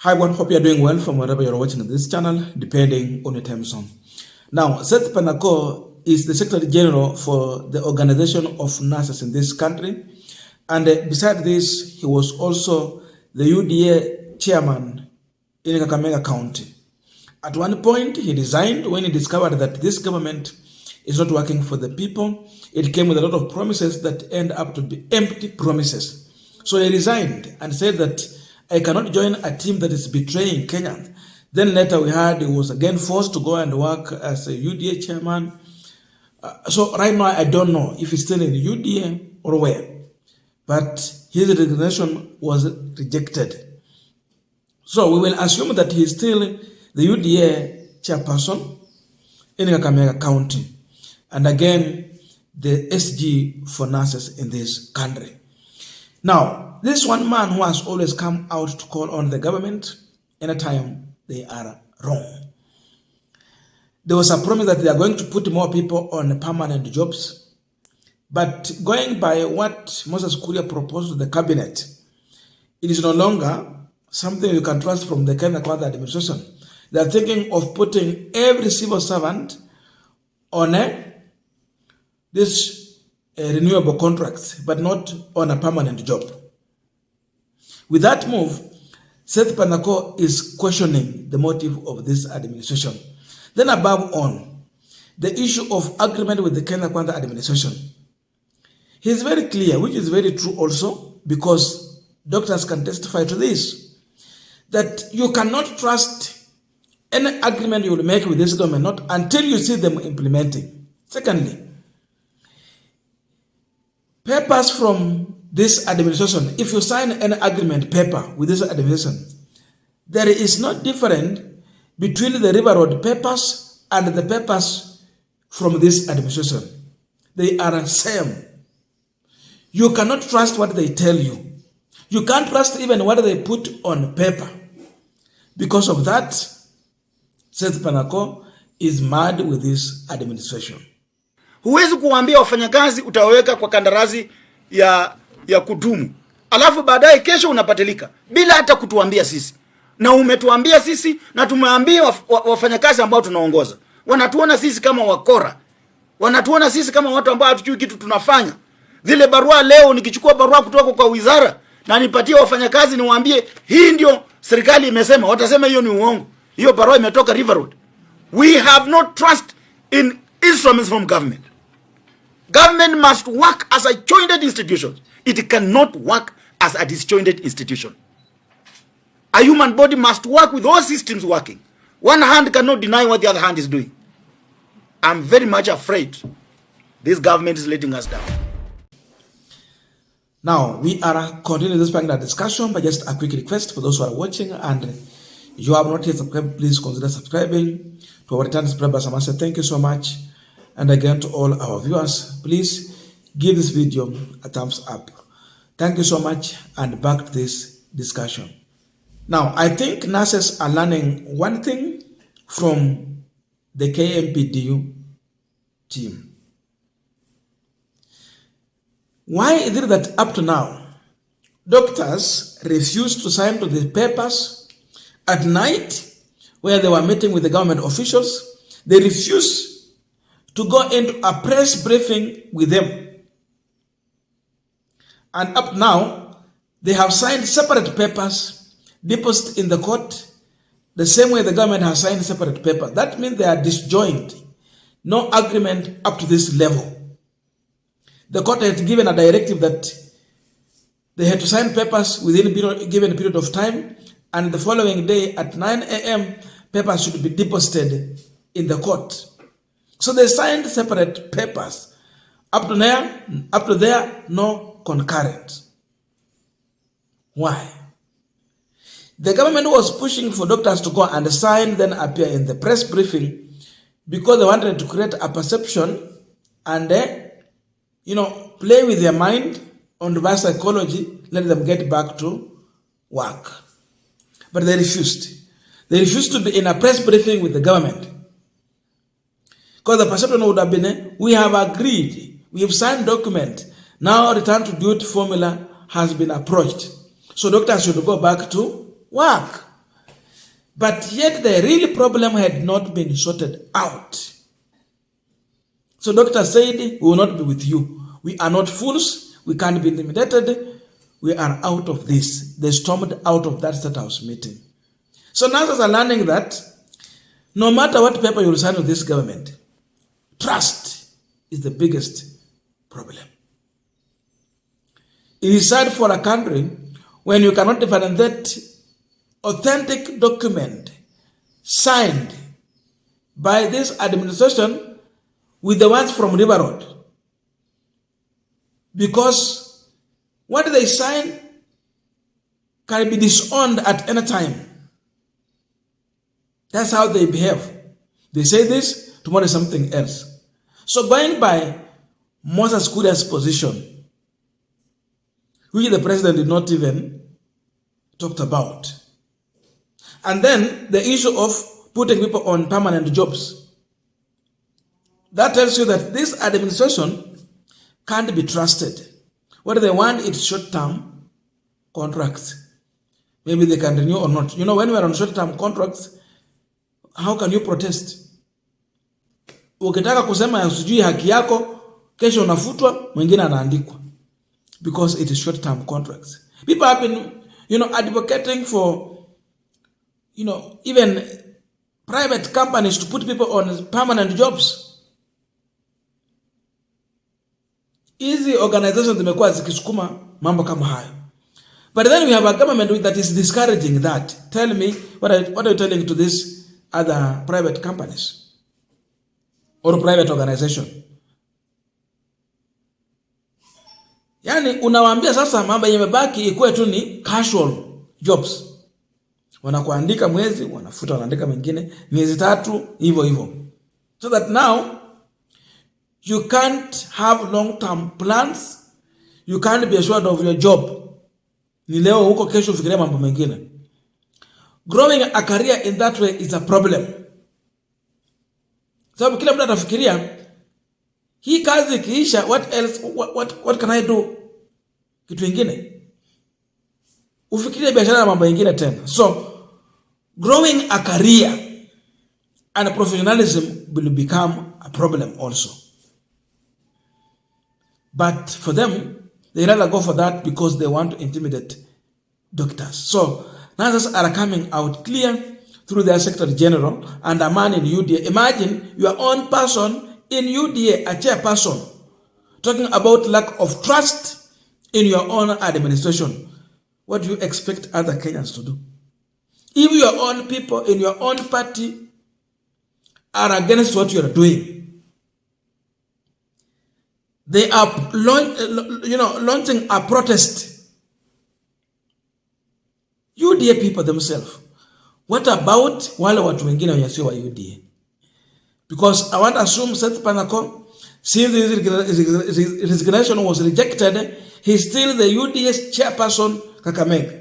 Hi everyone, hope you are doing well from wherever you're watching this channel, depending on your time zone. Now, Seth Panako is the Secretary General for the Organization of Nurses in this country. And beside this, he was also the UDA chairman in Kakamega County. At one point, he resigned when he discovered that this government is not working for the people. It came with a lot of promises that end up to be empty promises. So he resigned and said that I cannot join a team that is betraying Kenyans. Then later we heard he was again forced to go and work as a UDA chairman. So right now I don't know if he's still in the UDA or where. But his resignation was rejected. So we will assume that he's still the UDA chairperson in Kakamega County. And again, the SG for nurses in this country. Now, this one man who has always come out to call on the government anytime they are wrong. There was a promise that they are going to put more people on permanent jobs. But going by what Moses Kuria proposed to the cabinet, it is no longer something you can trust from the Kenya Kwanza administration. They are thinking of putting every civil servant on this renewable contracts, but not on a permanent job. With that move, Seth Panako is questioning the motive of this administration. Then above on, the issue of agreement with the Kenya Kwanza administration. He is very clear, which is very true also, because doctors can testify to this, that you cannot trust any agreement you will make with this government, not until you see them implementing. Secondly, papers from this administration, if you sign an agreement paper with this administration, there is no difference between the River Road papers and the papers from this administration. They are the same. You cannot trust what they tell you. You can't trust even what they put on paper. Because of that, Seth Panako is mad with this administration. Huwezi kuambia wafanyakazi utaweka kwa kandarasi ya kudumu. Alafu baadaye kesho unapatilika bila hata kutuambia sisi. Na umetuambia sisi na tumeambia wafanyakazi ambao tunaongoza. Wanatuona sisi kama wakora. Wanatuona sisi kama watu ambao hatujui kitu tunafanya. Zile barua leo nikichukua barua kutoka kwa wizara na nipatie wafanyakazi niwaambie hii ndio serikali imesema, watasema hiyo ni uongo. Hiyo barua imetoka River Road. We have no trust in instruments from government. Government must work as a jointed institution. It cannot work as a disjointed institution. A human body must work with all systems working. One hand cannot deny what the other hand is doing. I'm very much afraid this government is letting us down. Now, we are continuing this particular discussion, but just a quick request for those who are watching and you have not yet subscribed, please consider subscribing. To our return subscribers, I must say thank you so much. And again, to all our viewers, please give this video a thumbs up. Thank you so much, and back to this discussion. Now, I think nurses are learning one thing from the KMPDU team. Why is it that up to now, doctors refused to sign to the papers at night where they were meeting with the government officials? They refused to go into a press briefing with them. And up now, they have signed separate papers, deposited in the court, the same way the government has signed separate papers. That means they are disjoint. No agreement up to this level. The court had given a directive that they had to sign papers within a given period of time, and the following day at 9 a.m., papers should be deposited in the court. So they signed separate papers. Up to there, no concurrent. Why? The government was pushing for doctors to go and sign, then appear in the press briefing, because they wanted to create a perception and play with their mind on reverse psychology, let them get back to work. But they refused. They refused to be in a press briefing with the government. Because the perception would have been, we have agreed, we have signed document, now return to duty formula has been approached. So doctors should go back to work. But yet the real problem had not been sorted out. So doctor said, we will not be with you. We are not fools. We can't be intimidated. We are out of this. They stormed out of that State House meeting. So nurses are learning that no matter what paper you sign with this government, trust is the biggest problem. It is sad for a country when you cannot differentiate authentic document signed by this administration with the ones from River Road. Because what they sign can be disowned at any time. That's how they behave. They say this, tomorrow is something else. So going by Moses Kuria's position, which the president did not even talk about. And then the issue of putting people on permanent jobs. That tells you that this administration can't be trusted. What they want is short-term contracts. Maybe they can renew or not. You know, when we are on short-term contracts, how can you protest? Ukitaka kusema sijui haki yako, kesho unafutwa, mwingine anaandikwa. Because it is short-term contracts. People have been, advocating for, even private companies to put people on permanent jobs. Hizi organizations zimekuwa zikisukuma mambo kama hayo. But then we have a government that is discouraging that. Tell me, what are you telling to these other private companies or private organization? Yani unawaambia sasa mambo yamebaki ikuwe tu ni casual jobs. Wanakuandika mwezi, wanafuta wanaandika mengine miezi 3 hivyo. So that now you can't have long-term plans. You can't be assured of your job. Ni leo huko, kesho ufikiria mambo mengine. Growing a career in that way is a problem. Sababu kila mtu atafikiria hii kazi ikiisha, what else, what can I do? Kitu kingine. Ufikirie biashara na mambo mengine tena. So growing a career and professionalism will become a problem also. But for them, they rather go for that because they want to intimidate doctors. So nurses are coming out clear through their Secretary General and a man in UDA. Imagine your own person in UDA, a chairperson, talking about lack of trust in your own administration. What do you expect other Kenyans to do? If your own people in your own party are against what you are doing, they are launching a protest. UDA people themselves. What about wale watu wengine wenye sio wa UDA? Because I want to assume Seth Panako, since his resignation was rejected, he's still the UDA's chairperson Kakamega.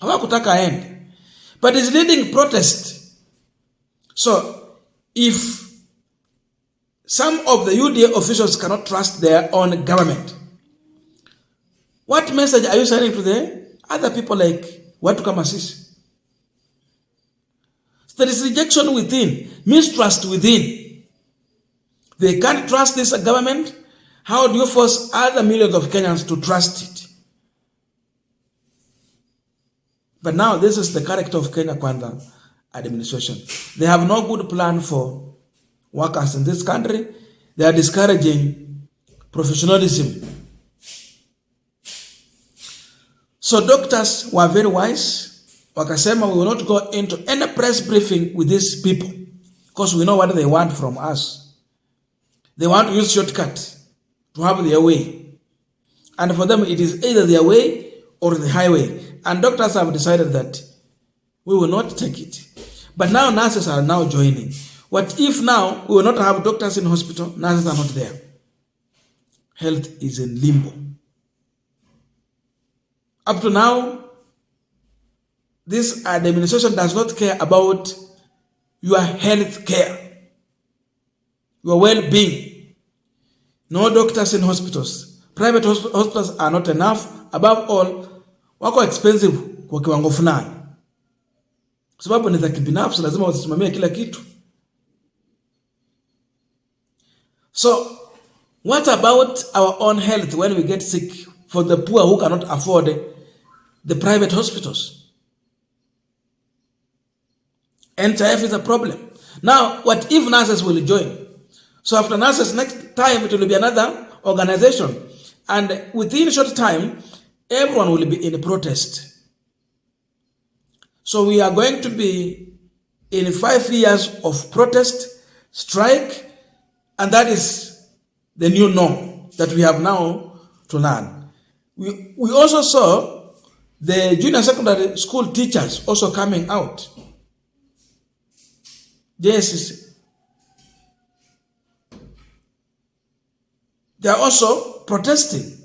Hawakutaka aende. But he's leading protest. So, if some of the UDA officials cannot trust their own government, what message are you sending to the other people like watu kama sisi? So there is rejection within, mistrust within. They can't trust this government. How do you force other millions of Kenyans to trust it? But now this is the character of Kenya Kwanza administration. They have no good plan for workers in this country. They are discouraging professionalism. So doctors were very wise. Wakasema, we will not go into any press briefing with these people because we know what they want from us. They want to use shortcut to have their way. And for them, it is either their way or the highway. And doctors have decided that we will not take it. But now nurses are now joining. What if now we will not have doctors in hospital, nurses are not there? Health is in limbo. Up to now, this administration does not care about your health care, your well-being. No doctors in hospitals. Private hospitals are not enough. Above all, wako expensive kwa kiwango fulani. sababu ni za kibinafsi, lazima wasimamie kila kitu. So what about our own health when we get sick, for the poor who cannot afford the private hospitals? NHIF is a problem. Now, what if nurses will join? So after nurses, next time it will be another organization. And within a short time, everyone will be in protest. So we are going to be in 5 years of protest, strike, and that is the new norm that we have now to learn. We also saw the junior secondary school teachers also coming out. Yes, they are also protesting.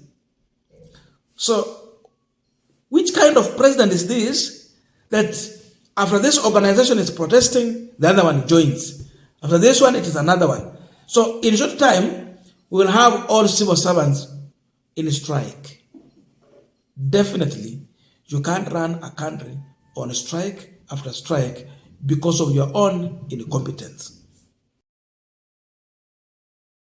So, which kind of president is this, that after this organization is protesting, the other one joins? After this one, it is another one. So, in short time, we will have all civil servants in strike. Definitely, you can't run a country on strike after strike because of your own incompetence.